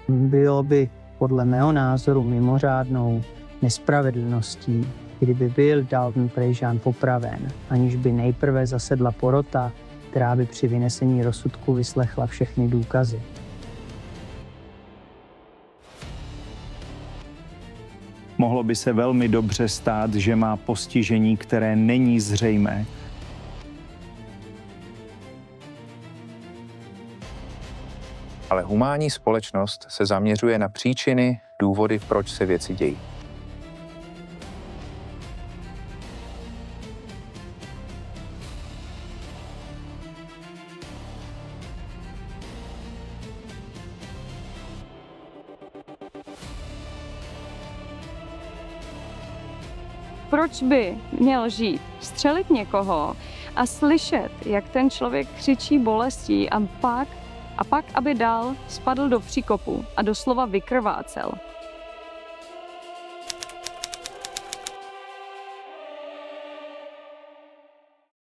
Bylo by podle mého názoru mimořádnou nespravedlností, kdyby byl Dalton Prejean popraven, aniž by nejprve zasedla porota, která by při vynesení rozsudku vyslechla všechny důkazy. Mohlo by se velmi dobře stát, že má postižení, které není zřejmé. Ale humánní společnost se zaměřuje na příčiny, důvody, proč se věci dějí. Proč by měl žít, střelit někoho a slyšet, jak ten člověk křičí bolestí a pak, aby dál spadl do příkopu a doslova vykrvácel?